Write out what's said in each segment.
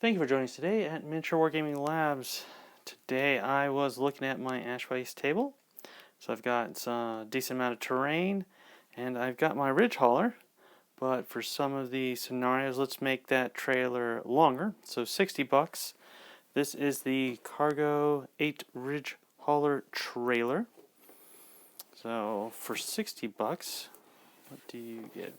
Thank you for joining us today at Miniature Wargaming Labs. Today I was looking at my ash waste table. So I've got a decent amount of terrain and I've got my Ridgehauler. But for some of the scenarios, let's make that trailer longer. So 60 bucks. This is the Cargo 8 Ridgehauler trailer. So for 60 bucks, what do you get?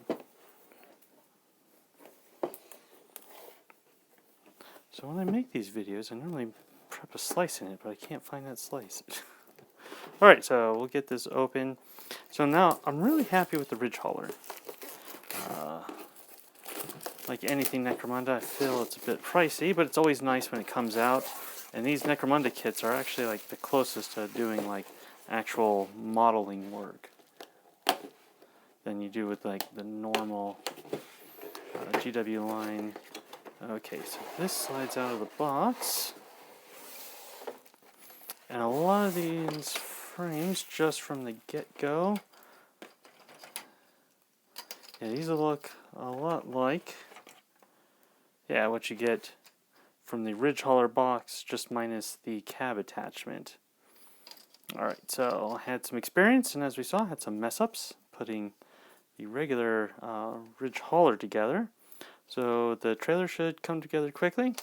So when I make these videos, I normally prep a slice in it, but I can't find that slice. Alright, so we'll get this open. So now, I'm really happy with the Ridgehauler. Like anything Necromunda, I feel it's a bit pricey, but it's always nice when it comes out. And these Necromunda kits are actually like the closest to doing like actual modeling work than you do with like the normal GW line. Okay, so this slides out of the box. And a lot of these frames, just from the get-go, yeah, these will look a lot like, yeah, what you get from the Ridgehauler box, just minus the cab attachment. Alright, so I had some experience, and as we saw, I had some mess-ups putting the regular Ridgehauler together. So the trailer should come together quickly.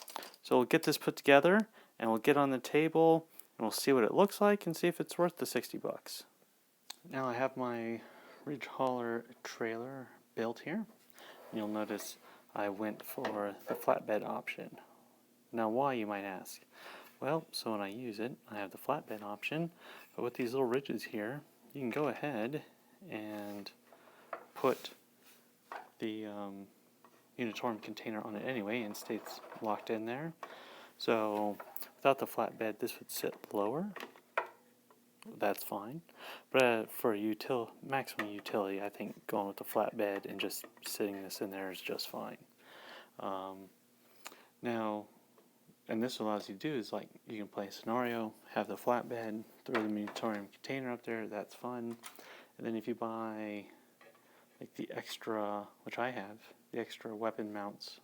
So we'll get this put together, and we'll get on the table, and we'll see what it looks like, and see if it's worth the 60 bucks. Now I have my Ridgehauler trailer built here. You'll notice I went for the flatbed option. Now why, you might ask? Well, so when I use it, I have the flatbed option, but with these little ridges here, you can go ahead and put the Unitorm container on it anyway, and stays locked in there. So without the flatbed, this would sit lower. That's fine, but for maximum utility, I think going with the flatbed and just sitting this in there is just fine. Now, and this allows you to do is like you can play a scenario, have the flatbed, throw the Unitorm container up there. That's fun. And then if you buy like the extra, which I have, the extra weapon mounts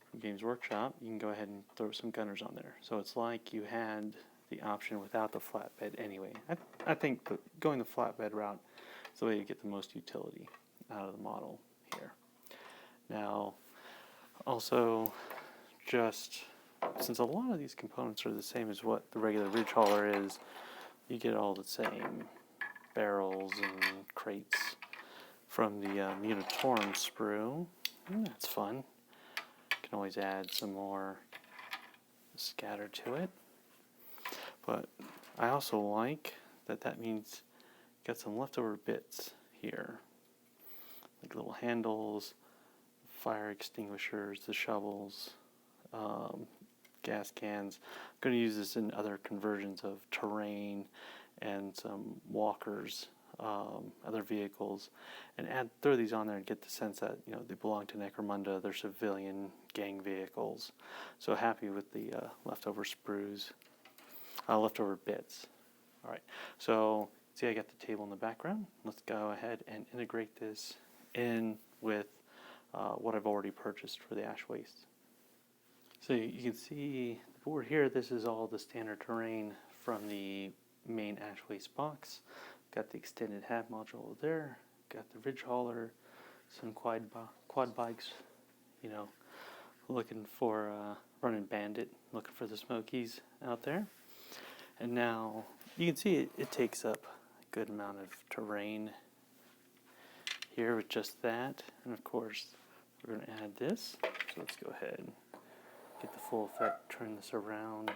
from Games Workshop, you can go ahead and throw some gunners on there. So it's like you had the option without the flatbed anyway. I think going the flatbed route is the way to get the most utility out of the model here. Now, also, just since a lot of these components are the same as what the regular Ridgehauler is, you get all the same barrels and crates from the Unitorm sprue. And that's fun. You can always add some more scatter to it. But I also like that means you got some leftover bits here, like little handles, fire extinguishers, the shovels, gas cans. I'm going to use this in other conversions of terrain and some walkers, other vehicles, and throw these on there and get the sense that they belong to Necromunda. They're civilian gang vehicles. So happy with the leftover sprues. Leftover bits. Alright, so see I got the table in the background. Let's go ahead and integrate this in with what I've already purchased for the ash waste. So you can see the board here. This is all the standard terrain from the main ash waste box. Got the extended hab module there. Got the Ridgehauler, some quad bikes, looking for running bandit, looking for the smokies out there. And now you can see it takes up a good amount of terrain here with just that. And of course, we're going to add this. So let's go ahead and get the full effect, turn this around.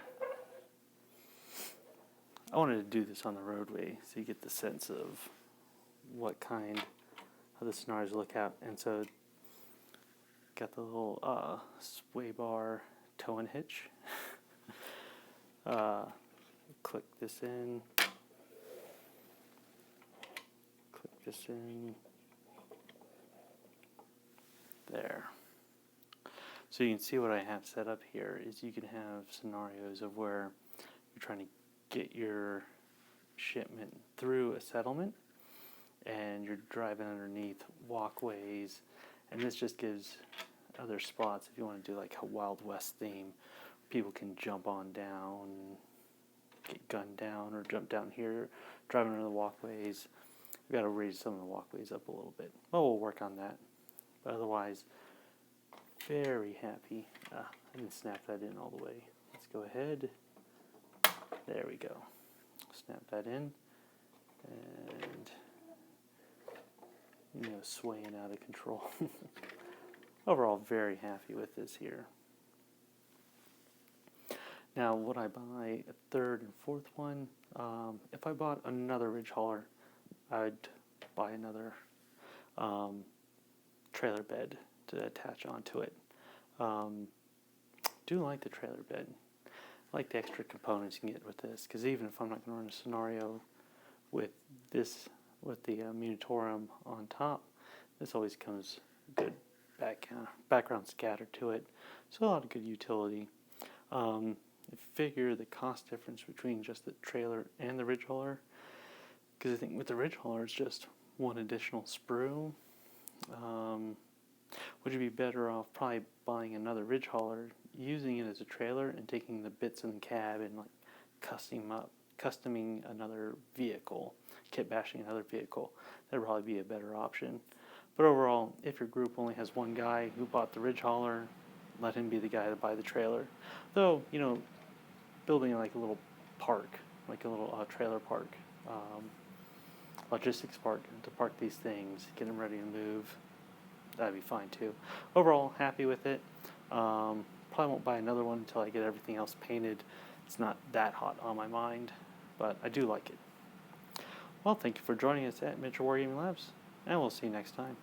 I wanted to do this on the roadway so you get the sense of what kind of the scenarios look at. And so got the little sway bar tow and hitch. Click this in. Click this in. There. So you can see what I have set up here is you can have scenarios of where you're trying to get your shipment through a settlement and you're driving underneath walkways, and this just gives other spots if you want to do like a Wild West theme. People can jump on down, get gunned down, or jump down here, driving under the walkways. We've got to raise some of the walkways up a little bit. Well, we'll work on that. But otherwise, very happy. I didn't snap that in all the way. Let's go ahead. There we go. Snap that in. And, swaying out of control. Overall, very happy with this here. Now, would I buy a third and fourth one? If I bought another Ridgehauler, I'd buy another trailer bed to attach onto it. Do like the trailer bed. I like the extra components you can get with this, because even if I'm not going to run a scenario with this, with the Munitorium on top, this always comes good background scatter to it. So a lot of good utility. Figure the cost difference between just the trailer and the Ridgehauler, because I think with the Ridgehauler it's just one additional sprue. Would you be better off probably buying another Ridgehauler, using it as a trailer, and taking the bits in the cab and like customing another vehicle, kit bashing another vehicle? That'd probably be a better option. But overall, if your group only has one guy who bought the Ridgehauler, let him be the guy to buy the trailer. Though, building like a little park, like a little trailer park, logistics park to park these things, get them ready to move, that'd be fine too. Overall, happy with it. Probably won't buy another one until I get everything else painted. It's not that hot on my mind, but I do like it. Well, thank you for joining us at Miniature Wargaming Labs, and we'll see you next time.